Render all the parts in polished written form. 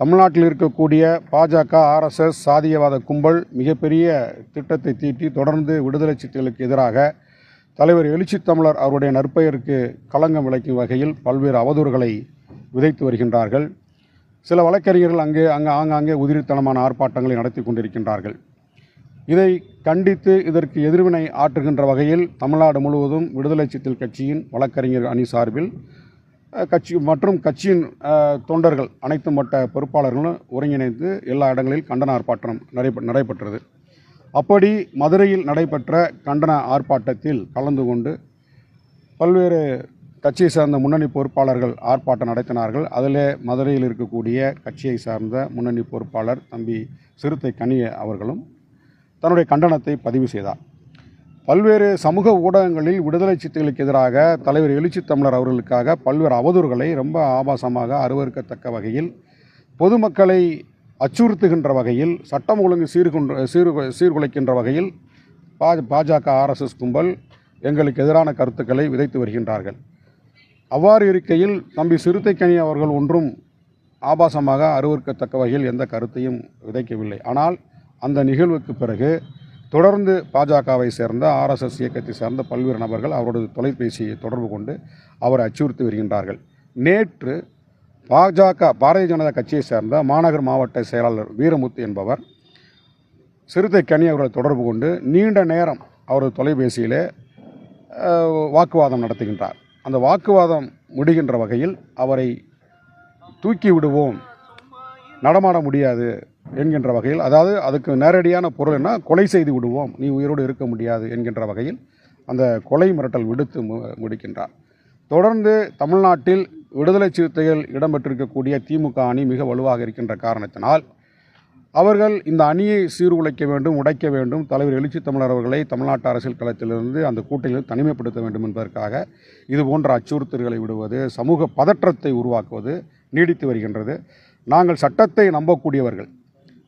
தமிழ்நாட்டில் இருக்கக்கூடிய பாஜக, ஆர்எஸ்எஸ் சாதியவாத கும்பல் மிகப்பெரிய திட்டத்தை தீட்டி தொடர்ந்து விடுதலை சிறுத்தைகளுக்கு எதிராக தலைவர் எழுச்சி தமிழர் அவருடைய நற்பெயருக்கு களங்கம் விளைக்கும் வகையில் பல்வேறு அவதூறுகளை விதைத்து வருகின்றார்கள். சில வழக்கறிஞர்கள் ஆங்காங்கே உதிரித்தனமான ஆர்ப்பாட்டங்களை நடத்தி கொண்டிருக்கின்றார்கள். இதை கண்டித்து இதற்கு எதிர்வினை ஆற்றுகின்ற வகையில் தமிழ்நாடு முழுவதும் விடுதலை சிறுத்தைகள் கட்சியின் வழக்கறிஞர் அணி சார்பில் கட்சியின் தொண்டர்கள் அனைத்து மட்ட பொறுப்பாளர்களும் ஒருங்கிணைந்து எல்லா இடங்களில் கண்டன ஆர்ப்பாட்டம் நடைபெற்றது. அப்படி மதுரையில் நடைபெற்ற கண்டன ஆர்ப்பாட்டத்தில் கலந்து கொண்டு பல்வேறு கட்சியை சார்ந்த முன்னணி பொறுப்பாளர்கள் ஆர்ப்பாட்டம் நடத்தினார்கள். அதிலே மதுரையில் இருக்கக்கூடிய கட்சியை சார்ந்த முன்னணி பொறுப்பாளர் தம்பி சிறுத்தை கனி அவர்களும் தன்னுடைய கண்டனத்தை பதிவு செய்தார். பல்வேறு சமூக ஊடகங்களில் விடுதலை சிறுத்தைகளுக்கு எதிராக தலைவர் எழுச்சி தமிழர் அவர்களுக்காக பல்வேறு அவதூறுகளை ரொம்ப ஆபாசமாக அருவருக்கத்தக்க வகையில் பொதுமக்களை அச்சுறுத்துகின்ற வகையில் சட்டம் ஒழுங்கு சீர்குலைக்கின்ற வகையில் பாஜக, ஆர்எஸ்எஸ் கும்பல் எங்களுக்கு எதிரான கருத்துக்களை விதைத்து வருகின்றார்கள். அவ்வாறு இருக்கையில் தம்பி சிறுத்தை கனி அவர்கள் ஒன்றும் ஆபாசமாக அருவருக்கத்தக்க வகையில் எந்த கருத்தையும் விதைக்கவில்லை. ஆனால் அந்த நிகழ்வுக்கு பிறகு தொடர்ந்து பாஜகவை சேர்ந்த ஆர்எஸ்எஸ் இயக்கத்தை சேர்ந்த பல்வேறு நபர்கள் அவரது தொலைபேசியை தொடர்பு கொண்டு அவரை அச்சுறுத்தி வருகின்றார்கள். நேற்று பாரதிய ஜனதா கட்சியை சேர்ந்த மாநகர் மாவட்ட செயலாளர் வீரமுத்து என்பவர் சிறுத்தை கனி அவர்களை தொடர்பு கொண்டு நீண்ட நேரம் அவரது தொலைபேசியிலே வாக்குவாதம் நடத்துகின்றார். அந்த வாக்குவாதம் முடிகின்ற வகையில் அவரை தூக்கி விடுவோம், நடமாட முடியாது என்கின்ற வகையில், அதாவது அதுக்கு நேரடியான பொருள் என்ன, கொலை செய்து விடுவோம், நீ உயிரோடு இருக்க முடியாது என்கின்ற வகையில் அந்த கொலை மிரட்டல் விடுத்து முடிக்கின்றார். தொடர்ந்து தமிழ்நாட்டில் விடுதலை சிறுத்தைகள் இடம்பெற்றிருக்கக்கூடிய திமுக அணி மிக வலுவாக இருக்கின்ற காரணத்தினால் அவர்கள் இந்த அணியை சீர்குலைக்க வேண்டும், உடைக்க வேண்டும், தலைவர் எழுச்சி தமிழர் அவர்களை தமிழ்நாட்டு அரசியல் களத்திலிருந்து அந்த கூட்டணியில் தனிமைப்படுத்த வேண்டும் என்பதற்காக இதுபோன்ற அச்சுறுத்தல்களை விடுவது, சமூக பதற்றத்தை உருவாக்குவது நீடித்து வருகின்றது. நாங்கள் சட்டத்தை நம்பக்கூடியவர்கள்.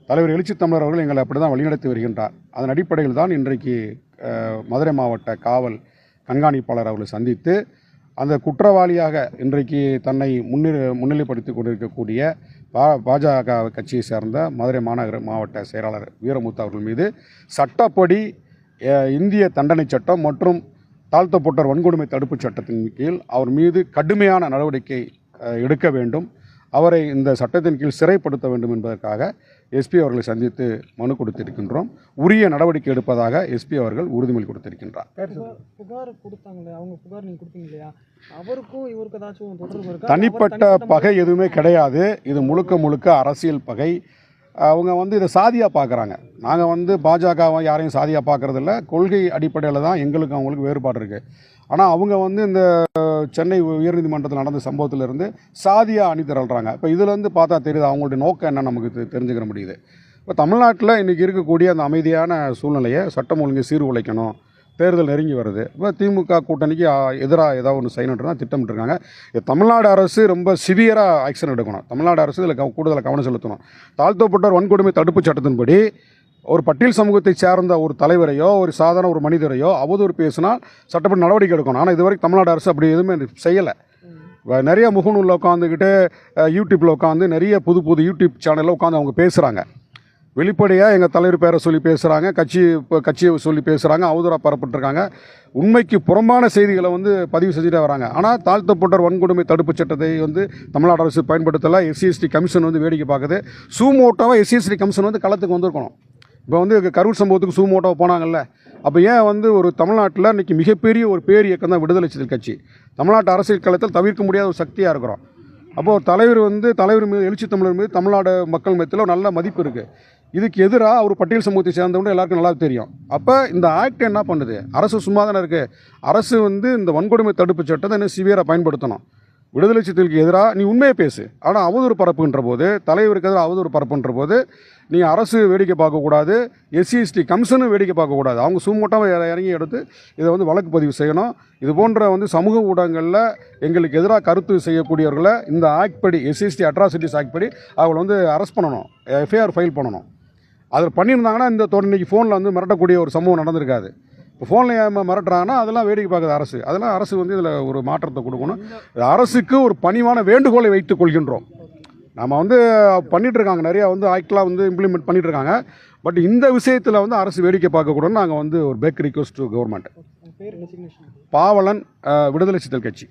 தலைவர் எழுச்சி தமிழர் அவர்கள் எங்களை அப்படி தான் வழிநடத்தி வருகின்றார். அதன் அடிப்படையில் தான் இன்றைக்கு மதுரை மாவட்ட காவல் கண்காணிப்பாளர் அவர்களை சந்தித்து அந்த குற்றவாளியாக இன்றைக்கு தன்னை முன்னிலைப்படுத்தி கொண்டிருக்கக்கூடிய பாஜக கட்சியை சேர்ந்த மதுரை மாநகர மாவட்ட செயலாளர் வீரமுத்து அவர்கள் மீது சட்டப்படி இந்திய தண்டனை சட்டம் மற்றும் தாழ்த்தப்பட்டோர் வன்கொடுமை தடுப்புச் சட்டத்தின் கீழ் அவர் மீது கடுமையான நடவடிக்கை எடுக்க வேண்டும், அவரை இந்த சட்டத்தின் கீழ் சிறைப்படுத்த வேண்டும் என்பதற்காக எஸ்பி அவர்களை சந்தித்து மனு கொடுத்திருக்கின்றோம். உரிய நடவடிக்கை எடுப்பதாக எஸ்பி அவர்கள் உறுதிமொழி கொடுத்திருக்கின்றார். தனிப்பட்ட பகை எதுவுமே கிடையாது. இது முழுக்க அரசியல் பகை. அவங்க இதை சாதியாக பார்க்குறாங்க. நாங்கள் பாஜகவை யாரையும் சாதியாக பார்க்குறதில்ல. கொள்கை அடிப்படையில் தான் எங்களுக்கு அவங்களுக்கு வேறுபாடு இருக்குது. ஆனால் அவங்க இந்த சென்னை உயர்நீதிமன்றத்தில் நடந்த சம்பவத்திலிருந்து சாதியாக அணி திரள்றாங்க. இப்போ இதிலேருந்து பார்த்தா தெரியுது அவங்களுடைய நோக்கம் என்ன நமக்கு தெரிஞ்சுக்கிற முடியுது. இப்போ தமிழ்நாட்டில் இன்றைக்கி இருக்கக்கூடிய அந்த அமைதியான சூழ்நிலையை சட்டம் ஒழுங்கு சீர்குலைக்கணும், தேர்தல் நெருங்கி வருது. இப்போ திமுக கூட்டணிக்கு எதிராக ஏதாவது ஒன்று செய்யணுன்றதான் திட்டமிட்டுருக்காங்க. தமிழ்நாடு அரசு ரொம்ப சிவியராக ஆக்ஷன் எடுக்கணும். தமிழ்நாடு அரசு இதில் கூடுதலாக கவனம் செலுத்தணும். தாழ்த்தப்பட்டோர் வன்கொடுமை தடுப்புச் சட்டத்தின்படி ஒரு பட்டியல் சமூகத்தை சேர்ந்த ஒரு தலைவரையோ ஒரு சாதாரண ஒரு மனிதரையோ அவதூறு பேசினால் சட்டப்படி நடவடிக்கை எடுக்கணும். ஆனால் இதுவரைக்கும் தமிழ்நாடு அரசு அப்படி எதுவுமே செய்யலை. நிறைய முகநூலில் உட்காந்துக்கிட்டு யூடியூப்பில் உட்காந்து நிறைய புது யூடியூப் சேனலில் உட்காந்து அவங்க பேசுகிறாங்க. வெளிப்படையாக எங்கள் தலைவர் பேரை சொல்லி பேசுகிறாங்க, கட்சியை சொல்லி பேசுகிறாங்க, அவதூறாக பரப்பட்டுருக்காங்க. உண்மைக்கு புறம்பான செய்திகளை பதிவு செஞ்சுட்டே வராங்க. ஆனால் தாழ்த்தப்பட்டோர் வன்கொடுமை தடுப்புச் சட்டத்தை தமிழ்நாடு அரசு பயன்படுத்தலை. எஸ்சிஎஸ்டி கமிஷன் வேடிக்கை பார்க்குது. சூமோட்டோவாக எஸ்சிஎஸ்டி கமிஷன் களத்துக்கு வந்திருக்கணும். இப்போ கரூர் சம்பவத்துக்கு சூமோட்டோவை போனாங்கல்ல, அப்போ ஏன் ஒரு தமிழ்நாட்டில் இன்றைக்கி மிகப்பெரிய ஒரு பேர் இயக்கம் தான் விடுதலை சிறுத்தைகள் கட்சி. தமிழ்நாட்டு அரசியல் களத்தில் தவிர்க்க முடியாத ஒரு சக்தியாக இருக்கிறோம். அப்போது தலைவர் மீது எழுச்சி தமிழர் மீது தமிழ்நாடு மக்கள் மத்தியில் நல்ல மதிப்பு இருக்குது. இதுக்கு எதிராக அவர் பட்டியல் சமூகத்தை சேர்ந்தவங்க எல்லாருக்கும் நல்லா தெரியும். அப்போ இந்த ஆக்ட் என்ன பண்ணுது, அரசு சும்மா தானே இருக்குது. அரசு இந்த வன்கொடுமை தடுப்பு சட்டத்தை இன்னும் சிவியராக பயன்படுத்தணும். விடுதலை சிறுத்தைகளுக்கு எதிராக நீ உண்மையை பேசு, ஆனால் அவதூறு பரப்புகின்ற போது, தலைவருக்கு எதிராக அவதூறு பரப்புன்ற போது நீ அரசு வேடிக்கை பார்க்கக்கூடாது, எஸ்சிஎஸ்டி கமிஷனும் வேடிக்கை பார்க்கக்கூடாது. அவங்க சூமோட்டாக இறங்கி எடுத்து இதை வழக்கு பதிவு செய்யணும். இது போன்ற சமூக ஊடகங்களில் எங்களுக்கு எதிராக கருத்து செய்யக்கூடியவர்களை இந்த ஆக்ட் படி, எஸ்சிஎஸ்டி அட்ராசிட்டிஸ் ஆக்ட் படி அவங்களை அரெஸ்ட் பண்ணணும், எஃப்ஐஆர் ஃபைல் பண்ணணும். அதில் பண்ணியிருந்தாங்கன்னா இந்த இன்றைக்கி ஃபோனில் மிரட்டக்கூடிய ஒரு சம்பவம் நடந்திருக்காது. இப்போ ஃபோனில் மிரட்டுறாங்கன்னா அதெல்லாம் வேடிக்கை பார்க்குது அரசு. அதெல்லாம் அரசு இதில் ஒரு மாற்றத்தை கொடுக்கணும். அரசுக்கு ஒரு பணிவான வேண்டுகோளை வைத்துக் கொள்கின்றோம். நம்ம வந்து பண்ணிட்டு இருக்காங்க, நிறையா வந்து ஆக்டெலாம் வந்து இம்ப்ளிமெண்ட் பண்ணிட்டு இருக்காங்க. பட் இந்த விஷயத்தில் வந்து அரசு வேடிக்கை பார்க்கக்கூடாதுன்னு நாங்கள் வந்து ஒரு பேக் ரிக்வெஸ்ட் டு கவர்மெண்ட். பாவலன், விடுதலை சிறுத்தைகள் கட்சி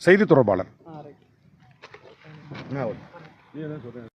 செய்தி தொடர்பாளர்.